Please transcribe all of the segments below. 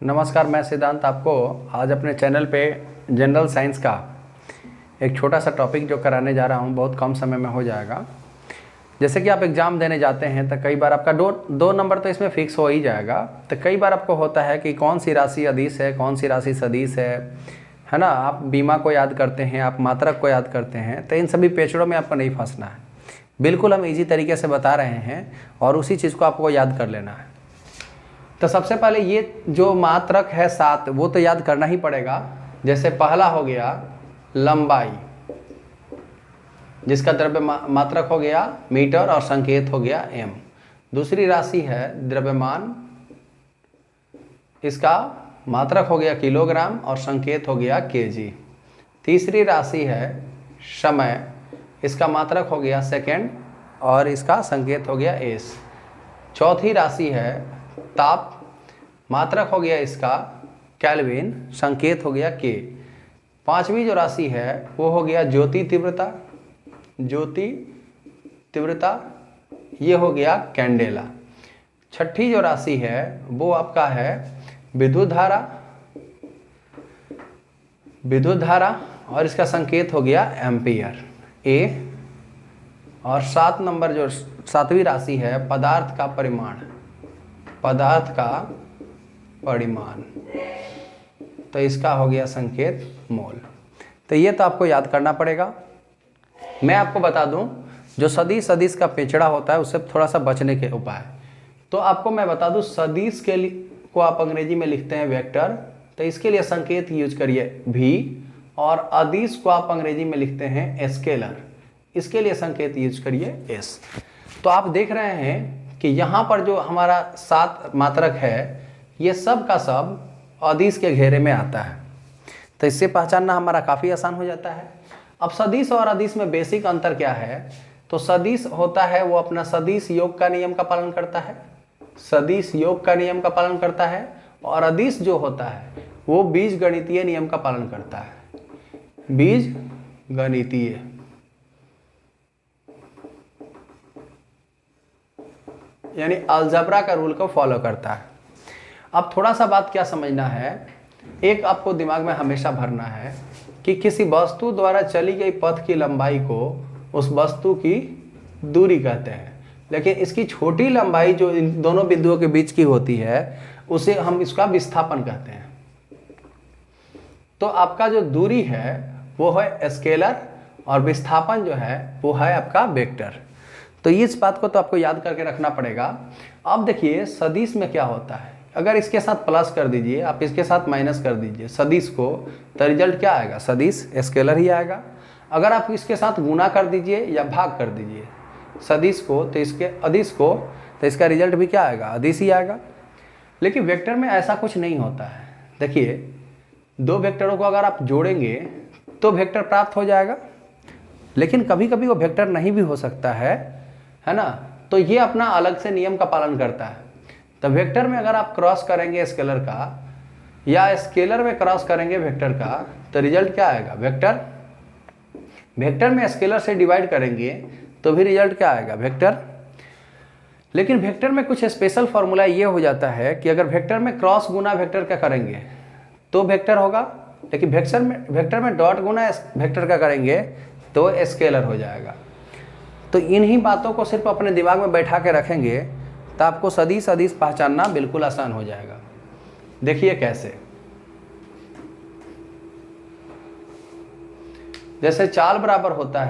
नमस्कार, मैं सिद्धांत आपको आज अपने चैनल पे जनरल साइंस का एक छोटा सा टॉपिक जो कराने जा रहा हूँ, बहुत कम समय में हो जाएगा। जैसे कि आप एग्ज़ाम देने जाते हैं तो कई बार आपका दो नंबर तो इसमें फिक्स हो ही जाएगा। तो कई बार आपको होता है कि कौन सी राशि अदिश है, कौन सी राशि सदिश है ना। आप बीमा को याद करते हैं, आप मात्रक को याद करते हैं, तो इन सभी पेचड़ों में आपको नहीं फंसना है। बिल्कुल हम इजी तरीके से बता रहे हैं और उसी चीज़ को आपको याद कर लेना है। तो सबसे पहले ये जो मात्रक है 7, वो तो याद करना ही पड़ेगा। जैसे पहला हो गया लंबाई, जिसका द्रव्य मात्रक हो गया मीटर और संकेत हो गया m। दूसरी राशि है द्रव्यमान, इसका मात्रक हो गया किलोग्राम और संकेत हो गया kg। तीसरी राशि है समय, इसका मात्रक हो गया सेकेंड और इसका संकेत हो गया s। चौथी राशि है ताप, मात्रक हो गया इसका केल्विन, संकेत हो गया K। पांचवी जो राशि है वो हो गया ज्योति तीव्रता, ज्योति तीव्रता ये हो गया कैंडेला। छठी जो राशि है वो आपका है विद्युत धारा, विद्युत धारा और इसका संकेत हो गया एम्पियर A। और 7 नंबर जो 7वीं राशि है पदार्थ का परिमाण, पदार्थ का परिमाण, तो इसका हो गया संकेत मोल। तो ये तो आपको याद करना पड़ेगा। मैं आपको बता दूं, जो सदिश का पेचड़ा होता है उससे थोड़ा सा बचने के उपाय। तो आपको मैं बता दूं, सदिश के लिए को आप अंग्रेजी में लिखते हैं वेक्टर, तो इसके लिए संकेत यूज करिए v। और अदिश को आप अंग्रेजी में लिखते हैं स्केलर, इसके लिए संकेत यूज करिए s। तो आप देख रहे हैं कि यहाँ पर जो हमारा 7 मात्रक है ये सब का सब अदिश के घेरे में आता है, तो इससे पहचानना हमारा काफ़ी आसान हो जाता है। अब सदिश और अदिश में बेसिक अंतर क्या है? तो सदिश होता है वो अपना सदिश योग का नियम का पालन करता है, सदिश योग का नियम का पालन करता है। और अदिश जो होता है वो बीज गणितीय नियम का पालन करता है, बीज गणितीय। यानी अलजेब्रा का रूल को फॉलो करता है। अब थोड़ा सा बात क्या समझना है, एक आपको दिमाग में हमेशा भरना है कि किसी वस्तु द्वारा चली गई पथ की लंबाई को उस वस्तु की दूरी कहते हैं, लेकिन इसकी छोटी लंबाई जो इन दोनों बिंदुओं के बीच की होती है उसे हम इसका विस्थापन कहते हैं। तो आपका जो दूरी है वो है स्केलर और विस्थापन जो है वो है आपका वेक्टर। तो इस बात को तो आपको याद करके रखना पड़ेगा। अब देखिए सदिश में क्या होता है, अगर इसके साथ प्लस कर दीजिए, आप इसके साथ माइनस कर दीजिए सदिश को, तो रिजल्ट क्या आएगा? सदिश स्केलर ही आएगा। अगर आप इसके साथ गुना कर दीजिए या भाग कर दीजिए सदिश को, तो इसके अदिश को, तो इसका रिजल्ट भी क्या आएगा? अदिश ही आएगा। लेकिन वेक्टर में ऐसा कुछ नहीं होता है। देखिए दो वेक्टरों को अगर आप जोड़ेंगे तो वेक्टर प्राप्त हो जाएगा, लेकिन कभी कभी वो वेक्टर नहीं भी हो सकता है ना। तो ये अपना अलग से नियम का पालन करता है। तो वेक्टर में अगर आप क्रॉस करेंगे स्केलर का या स्केलर में क्रॉस करेंगे वेक्टर का, तो रिजल्ट क्या आएगा? वेक्टर। वेक्टर में स्केलर से डिवाइड करेंगे तो भी रिजल्ट क्या आएगा? वेक्टर। लेकिन वेक्टर में कुछ स्पेशल फॉर्मूला ये हो जाता है कि अगर वेक्टर में क्रॉस गुना वेक्टर का करेंगे तो वेक्टर होगा, लेकिन वेक्टर में डॉट गुना वेक्टर का करेंगे तो स्केलर हो जाएगा। तो इन्हीं बातों को सिर्फ अपने दिमाग में बैठा के रखेंगे तो आपको सदिश अदिश पहचानना बिल्कुल आसान हो जाएगा। देखिए कैसे, जैसे चाल बराबर होता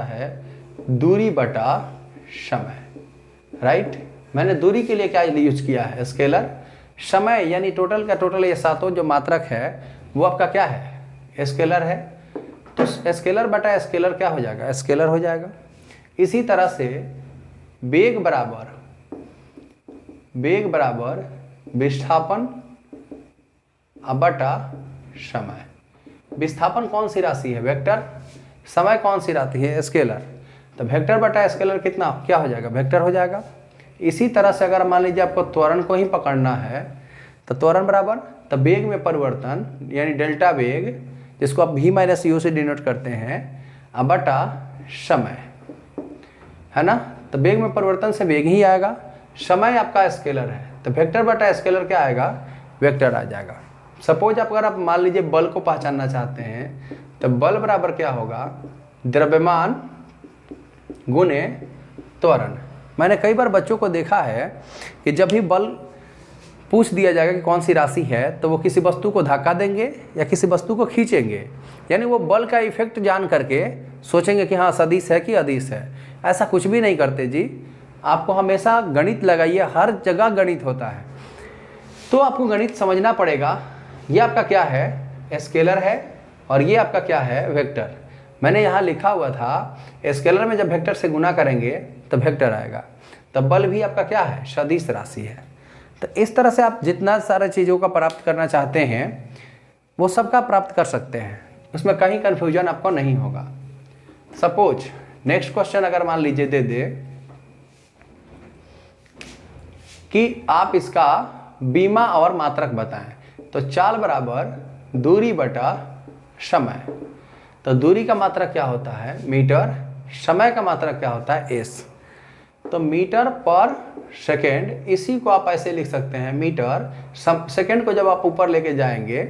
है दूरी बटा समय, राइट। मैंने दूरी के लिए क्या यूज किया है? स्केलर। समय यानी टोटल का टोटल ये 7 जो मात्रक है वो आपका क्या है? स्केलर है। तो स्केलर बटा स्केलर क्या हो जाएगा? स्केलर हो जाएगा। इसी तरह से वेग बराबर विस्थापन बटा समय। विस्थापन कौन सी राशि है? वेक्टर। समय कौन सी राशि है? स्केलर। तो वेक्टर बटा स्केलर कितना क्या हो जाएगा? वेक्टर हो जाएगा। इसी तरह से अगर मान लीजिए आपको त्वरण को ही पकड़ना है तो त्वरण बराबर, तो वेग में परिवर्तन यानी डेल्टा वेग, जिसको आप v माइनस यू से डिनोट करते हैं, बटा समय, है ना। तो वेग में परिवर्तन से वेग ही आएगा। समय आपका स्केलर है तो वेक्टर बटा स्केलर क्या आएगा, वेक्टर आ जाएगा। सपोज अगर आप मान लीजिए बल को पहचानना चाहते हैं तो बल बराबर क्या होगा, द्रव्यमान गुणे त्वरण। मैंने कई बार बच्चों को देखा है कि जब भी बल पूछ दिया जाएगा कि कौन सी राशि है तो वो किसी वस्तु को धक्का देंगे या किसी वस्तु को खींचेंगे, यानी वो बल का इफेक्ट जान करके सोचेंगे कि हाँ सदिश है कि अदिश है। ऐसा कुछ भी नहीं करते जी, आपको हमेशा गणित लगाइए, हर जगह गणित होता है। तो आपको गणित समझना पड़ेगा। ये आपका क्या है, स्केलर है, और ये आपका क्या है, वेक्टर। मैंने यहाँ लिखा हुआ था स्केलर में जब वेक्टर से गुना करेंगे तो वेक्टर आएगा। तब बल भी आपका क्या है, सदिश राशि है। तो इस तरह से आप जितना सारा चीज़ों का प्राप्त करना चाहते हैं वो सब का प्राप्त कर सकते हैं, उसमें कहीं कन्फ्यूजन आपको नहीं होगा। सपोज नेक्स्ट क्वेश्चन अगर मान लीजिए दे दे कि आप इसका बीमा और मात्रक बताएं, तो चाल बराबर दूरी बटा समय। तो दूरी का मात्रक क्या होता है, मीटर, समय का मात्रक क्या होता है, एस। तो मीटर पर सेकेंड, इसी को आप ऐसे लिख सकते हैं, मीटर सेकेंड को जब आप ऊपर लेके जाएंगे,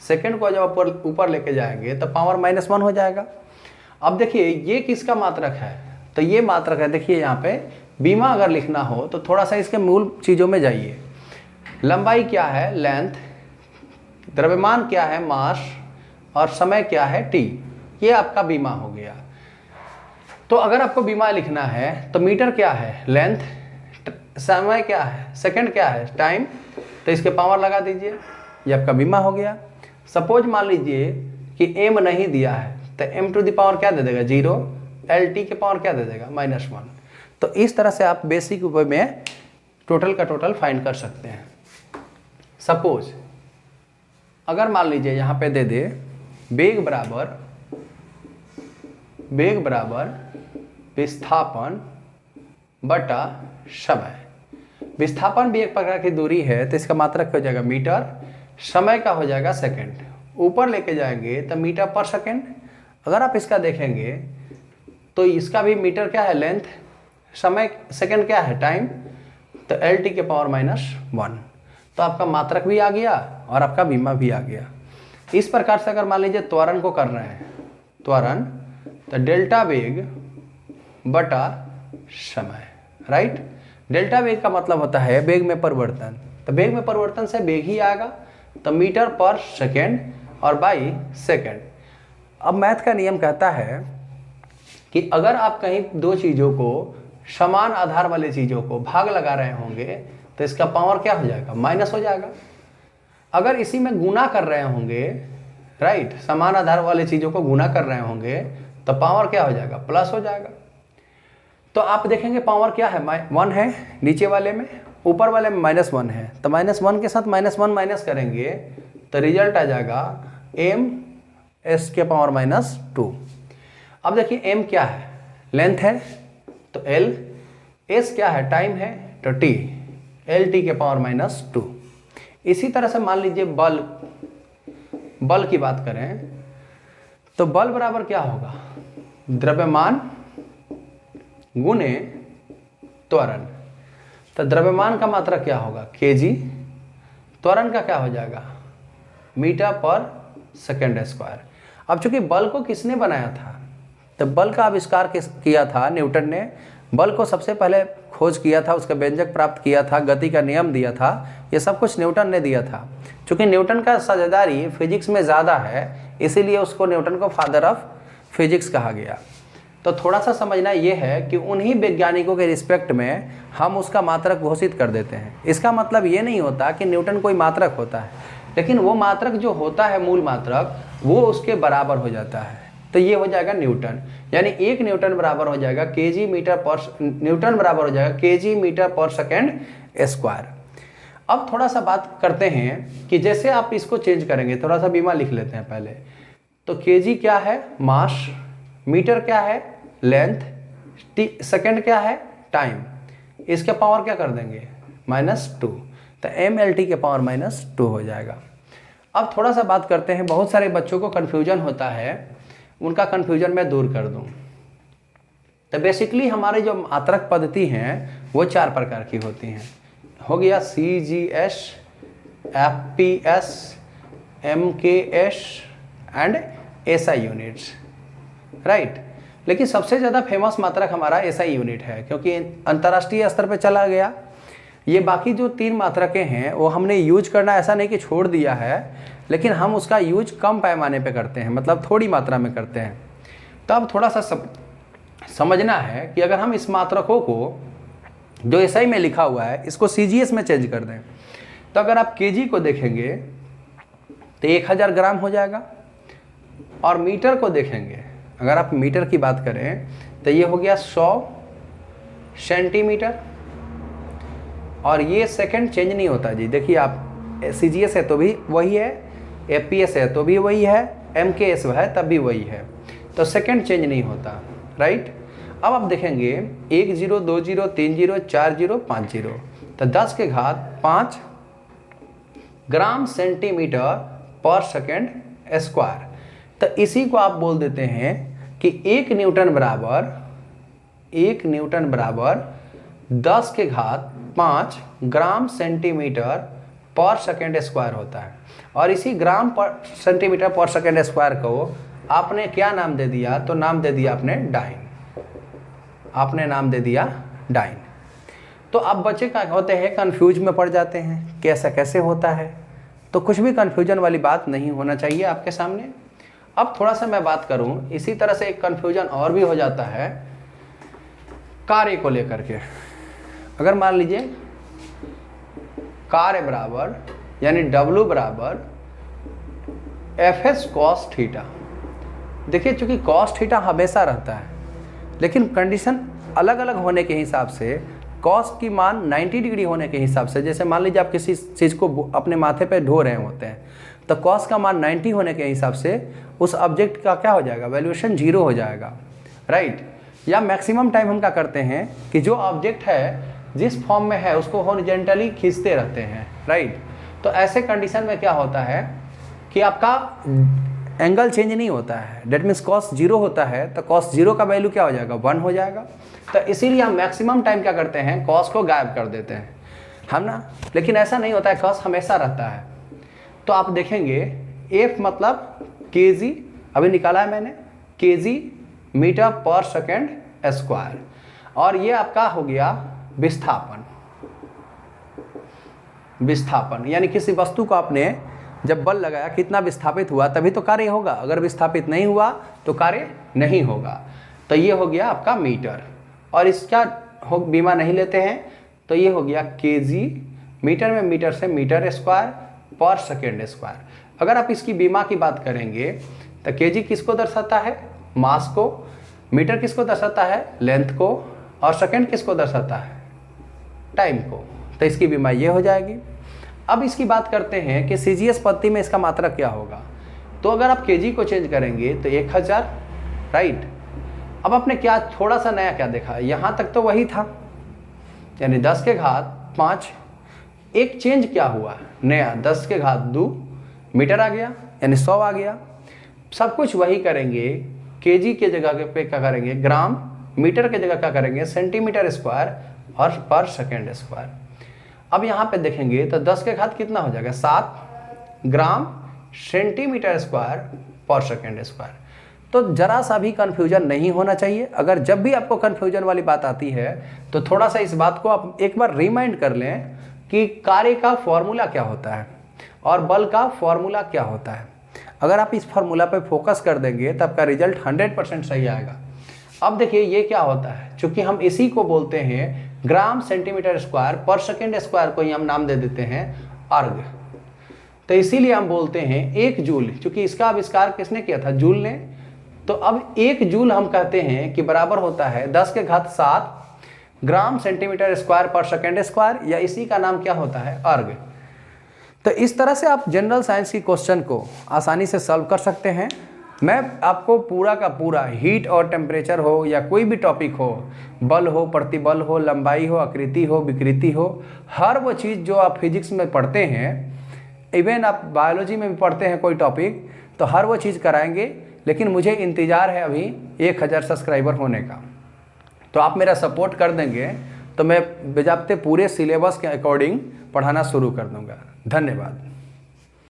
सेकेंड को जब आप ऊपर लेके जाएंगे तो पावर -1 हो जाएगा। अब देखिए ये किसका मात्रक है, तो ये मात्रक है, देखिए यहाँ पे बीमा अगर लिखना हो तो थोड़ा सा इसके मूल चीज़ों में जाइए। लंबाई क्या है, लेंथ, द्रव्यमान क्या है, मास, और समय क्या है, टी। ये आपका बीमा हो गया। तो अगर आपको बीमा लिखना है तो मीटर क्या है, लेंथ, समय क्या है, सेकंड क्या है, टाइम, तो इसके पावर लगा दीजिए, ये आपका बीमा हो गया। सपोज मान लीजिए कि m नहीं दिया है तो m टू द पावर क्या दे देगा, 0, LT के पावर क्या दे देगा, -1। तो इस तरह से आप बेसिक वे में टोटल का टोटल फाइंड कर सकते हैं। सपोज अगर मान लीजिए यहाँ पे दे दे वेग बराबर विस्थापन बटा समय। विस्थापन भी एक प्रकार की दूरी है तो इसका मात्रक हो जाएगा मीटर, समय का हो जाएगा सेकंड। ऊपर लेके जाएंगे तो मीटर पर सेकंड। अगर आप इसका देखेंगे तो इसका भी मीटर क्या है, लेंथ, समय, सेकंड क्या है, टाइम, तो LT के पावर -1। तो आपका मात्रक भी आ गया और आपका बीमा भी आ गया। इस प्रकार से अगर मान लीजिए त्वरण को कर रहे हैं, त्वरण तो डेल्टा वेग बटा समय, राइट। डेल्टा वेग का मतलब होता है वेग में परिवर्तन, तो वेग में परिवर्तन से वेग ही आएगा, तो मीटर पर सेकेंड और बाई सेकेंड। अब मैथ का नियम कहता है कि अगर आप कहीं दो चीज़ों को, समान आधार वाले चीज़ों को भाग लगा रहे होंगे तो इसका पावर क्या हो जाएगा, माइनस हो जाएगा। अगर इसी में गुना कर रहे होंगे, राइट, समान आधार वाले चीज़ों को गुना कर रहे होंगे तो पावर क्या हो जाएगा, प्लस हो जाएगा। तो आप देखेंगे पावर क्या है, 1 है नीचे वाले में, ऊपर वाले में -1 है, तो -1 के साथ -1 माइनस करेंगे तो रिजल्ट आ जाएगा m(s) के पावर -2। अब देखिए m क्या है, लेंथ है तो l, s क्या है, टाइम है तो t, LT के पावर -2। इसी तरह से मान लीजिए बल की बात करें तो बल बराबर क्या होगा, द्रव्यमान गुणे त्वरण। तो द्रव्यमान का मात्रा क्या होगा, kg, त्वरण का क्या हो जाएगा, मीटर पर सेकेंड स्क्वायर। अब चूंकि बल को किसने बनाया था, तो बल का आविष्कार किया था न्यूटन ने। बल को सबसे पहले खोज किया था, उसका व्यंजक प्राप्त किया था, गति का नियम दिया था, ये सब कुछ न्यूटन ने दिया था। चूंकि न्यूटन का साझेदारी फिजिक्स में ज़्यादा है इसीलिए उसको न्यूटन को फादर ऑफ फिजिक्स कहा गया। तो थोड़ा सा समझना ये है कि उन्हीं वैज्ञानिकों के रिस्पेक्ट में हम उसका मात्रक घोषित कर देते हैं। इसका मतलब ये नहीं होता कि न्यूटन कोई मात्रक होता है, लेकिन वो मात्रक जो होता है मूल मात्रक वो उसके बराबर हो जाता है, तो ये हो जाएगा न्यूटन। यानी 1 न्यूटन बराबर हो जाएगा न्यूटन बराबर हो जाएगा kg मीटर पर सेकेंड स्क्वायर। अब थोड़ा सा बात करते हैं कि जैसे आप इसको चेंज करेंगे, थोड़ा सा बीमा लिख लेते हैं पहले। तो kg क्या है, मास, मीटर क्या है, लेंथ, सेकेंड क्या है, टाइम, इसके पावर क्या कर देंगे, -2, तो mLT के पावर -2 हो जाएगा। अब थोड़ा सा बात करते हैं, बहुत सारे बच्चों को कन्फ्यूजन होता है, उनका कन्फ्यूजन मैं दूर कर दूं। तो बेसिकली हमारी जो मात्रक पद्धति हैं वो 4 प्रकार की होती हैं। हो गया CGS, FPS, MKS and SI units, right. लेकिन सबसे ज़्यादा फेमस मात्रक हमारा SI यूनिट है, क्योंकि अंतर्राष्ट्रीय स्तर पे चला गया। ये बाकी जो 3 मात्रकें हैं वो हमने यूज करना ऐसा नहीं कि छोड़ दिया है, लेकिन हम उसका यूज कम पैमाने पे करते हैं, मतलब थोड़ी मात्रा में करते हैं। तो अब थोड़ा सा समझना है कि अगर हम इस मात्रकों को जो SI में लिखा हुआ है इसको CGS में चेंज कर दें, तो अगर आप kg को देखेंगे तो 1000 ग्राम हो जाएगा, और मीटर को देखेंगे, अगर आप मीटर की बात करें तो ये हो गया 100 सेंटीमीटर, और ये सेकंड चेंज नहीं होता जी। देखिए आप CGS है तो भी वही है, FPS है तो भी वही है, MKS है तब भी वही है, तो सेकंड चेंज नहीं होता, राइट। अब आप देखेंगे 1 0 2 0 3 0 4 0 5 0, तो 10 के घात 5 ग्राम सेंटीमीटर पर सेकेंड स्क्वायर। तो इसी को आप बोल देते हैं कि 1 न्यूटन बराबर 10 के घात 5 ग्राम सेंटीमीटर पर सेकेंड स्क्वायर होता है। और इसी ग्राम पर सेंटीमीटर पर सेकेंड स्क्वायर को आपने क्या नाम दे दिया, तो नाम दे दिया आपने डाइन, आपने नाम दे दिया डाइन। तो अब बच्चे क्या होते हैं, कंफ्यूज में पड़ जाते हैं कि ऐसा कैसे होता है। तो कुछ भी कंफ्यूजन वाली बात नहीं होना चाहिए आपके सामने। अब थोड़ा सा मैं बात करूं, इसी तरह से एक कंफ्यूजन और भी हो जाता है कार्य को लेकर के। अगर मान लीजिए कार्य बराबर यानी W बराबर FS cos थीटा। देखिए चूंकि cos थीटा हमेशा रहता है, लेकिन कंडीशन अलग अलग होने के हिसाब से cos की मान 90 डिग्री होने के हिसाब से, जैसे मान लीजिए आप किसी चीज़ को अपने माथे पे ढो रहे होते हैं, तो cos का मान 90 होने के हिसाब से उस ऑब्जेक्ट का क्या हो जाएगा, वैल्यूएशन 0 हो जाएगा, राइट। या मैक्सिमम टाइम हम क्या करते हैं कि जो ऑब्जेक्ट है जिस फॉर्म में है उसको हॉरिजॉन्टली खींचते रहते हैं, राइट। तो ऐसे कंडीशन में क्या होता है कि आपका एंगल चेंज नहीं होता है, डेट मीन्स cos 0 होता है, तो cos 0 का वैल्यू क्या हो जाएगा, 1 हो जाएगा। तो इसीलिए हम मैक्सिमम टाइम क्या करते हैं, cos को गायब कर देते हैं हम ना, लेकिन ऐसा नहीं होता है, cos हमेशा रहता है। तो आप देखेंगे F मतलब kg, अभी निकाला है मैंने, kg मीटर पर सेकेंड स्क्वायर, और ये आपका हो गया विस्थापन, यानी किसी वस्तु को आपने जब बल लगाया कितना विस्थापित हुआ तभी तो कार्य होगा, अगर विस्थापित नहीं हुआ तो कार्य नहीं होगा। तो ये हो गया आपका मीटर, और इसका बीमा नहीं लेते हैं, तो ये हो गया kg, मीटर में मीटर से मीटर स्क्वायर पर सेकेंड स्क्वायर। अगर आप इसकी बीमा की बात करेंगे तो kg किसको दर्शाता है, मास को, मीटर किसको दर्शाता है, लेंथ को, और सेकेंड किसको दर्शाता है, टाइम को। तो इसकी बीमा ये हो जाएगी। अब इसकी बात करते हैं कि CGS पद्धति में इसका मात्रक क्या होगा। तो अगर आप kg को चेंज करेंगे तो 1000, राइट। अब आपने क्या थोड़ा सा नया क्या देखा, यहाँ तक तो वही था, यानी 10 के घात 5, एक चेंज क्या हुआ नया, 10 के घात 2 मीटर आ गया, यानी 100 आ गया। सब कुछ वही करेंगे, kg के जगह पे क्या करेंगे ग्राम, मीटर के जगह क्या करेंगे सेंटीमीटर स्क्वायर और पर सेकेंड स्क्वायर। अब यहाँ पे देखेंगे तो 10 के घात कितना हो जाएगा, 7 ग्राम सेंटीमीटर स्क्वायर पर सेकेंड स्क्वायर। तो जरा सा भी कन्फ्यूजन नहीं होना चाहिए। अगर जब भी आपको कन्फ्यूजन वाली बात आती है तो थोड़ा सा इस बात को आप एक बार रिमाइंड कर लें कि कार्य का फॉर्मूला क्या होता है और बल का फॉर्मूला क्या होता है। अगर आप इस फॉर्मूला पे फोकस कर देंगे तो आपका रिजल्ट 100% सही आएगा। अब देखिए ये क्या होता है, चूंकि हम इसी को बोलते हैं ग्राम सेंटीमीटर स्क्वायर पर सेकेंड स्क्वायर को ही हम नाम दे देते हैं अर्ग, तो इसीलिए हम बोलते हैं 1 जूल, चूंकि इसका आविष्कार किसने किया था, जूल ने। तो अब 1 जूल हम कहते हैं कि बराबर होता है 10 के घात 7 ग्राम सेंटीमीटर स्क्वायर पर सेकेंड स्क्वायर, या इसी का नाम क्या होता है, अर्ग। तो इस तरह से आप जनरल साइंस की क्वेश्चन को आसानी से सॉल्व कर सकते हैं। मैं आपको पूरा का पूरा हीट और टेम्परेचर हो या कोई भी टॉपिक हो, बल हो, प्रतिबल हो, लंबाई हो, आकृति हो, विकृति हो, हर वो चीज़ जो आप फिजिक्स में पढ़ते हैं, इवन आप बायोलॉजी में भी पढ़ते हैं कोई टॉपिक, तो हर वो चीज़ कराएंगे। लेकिन मुझे इंतज़ार है अभी 1000 सब्सक्राइबर होने का, तो आप मेरा सपोर्ट कर देंगे तो मैं बेजाबते पूरे सिलेबस के अकॉर्डिंग पढ़ाना शुरू कर दूंगा। धन्यवाद।